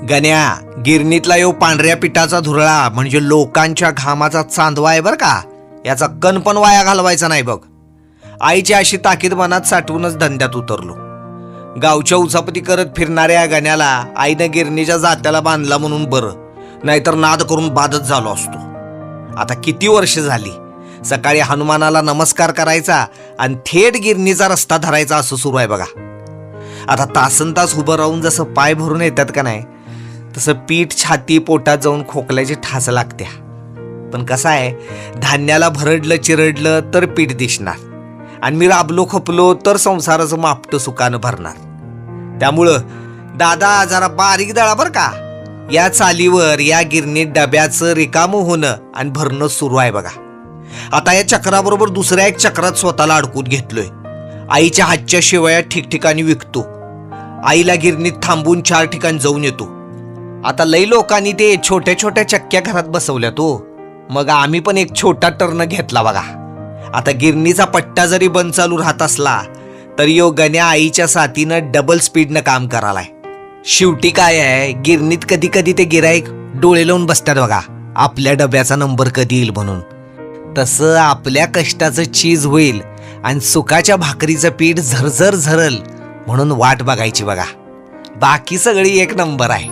गण्या, गिरणीतला यो पांढऱ्या पिठाचा धुरळा म्हणजे लोकांच्या घामाचा चांदवा आहे बर का. याचा कण पण वाया घालवायचा नाही बघ. आईची अशी ताकीद मनात साठवूनच धंद्यात उतरलो. गावच्या उचापती करत फिरणाऱ्या गण्याला आईनं गिरणीच्या जात्याला बांधला म्हणून बरं, नाहीतर नाद करून बाधत झालो असतो. आता किती वर्ष झाली, सकाळी हनुमानाला नमस्कार करायचा आणि थेट गिरणीचा रस्ता धरायचा असं सुरू आहे बघा. आता तासनतास उभं राहून जसं पाय भरून येतात का नाही, तसं पीठ छाती पोटात जाऊन खोकल्याची ठास लागत्या. पण कसं आहे, धान्याला भरडलं चिरडलं तर पीठ दिसणार आणि मी राबलो खपलो तर संसाराचं मापटं सुकानं भरणार. त्यामुळं दादा जरा बारीक दळा बर का. या चालीवर या गिरणीत डब्याचं रिकामं होणं आणि भरणं सुरू आहे बघा. आता या चक्राबरोबर दुसऱ्या एक चक्रात स्वतःला अडकून घेतलोय. आईच्या हातच्या शेवया ठिकठिकाणी विकतो. आईला गिरणीत थांबून 4 ठिकाणी जाऊन येतो. आता लई लोकांनी ते छोट्या छोट्या चक्क्या घरात बसवल्या तो, मग आम्ही पण एक छोटा टर्न घेतला बघा. आता गिरणीचा पट्टा जरी बंद चालू राहत असला तरी यो गण्या आईच्या साथीनं डबल स्पीडनं काम करालाय. शेवटी काय आहे, गिरणीत कधी कधी ते गिराईक डोळे लावून बसतात बघा, आपल्या डब्याचा नंबर कधी येईल म्हणून. तसं आपल्या कष्टाचं चीज होईल आणि सुकाच्या भाकरीचं पीठ झरझर झरल म्हणून वाट बघायची बघा. बाकी सगळी एक नंबर आहे.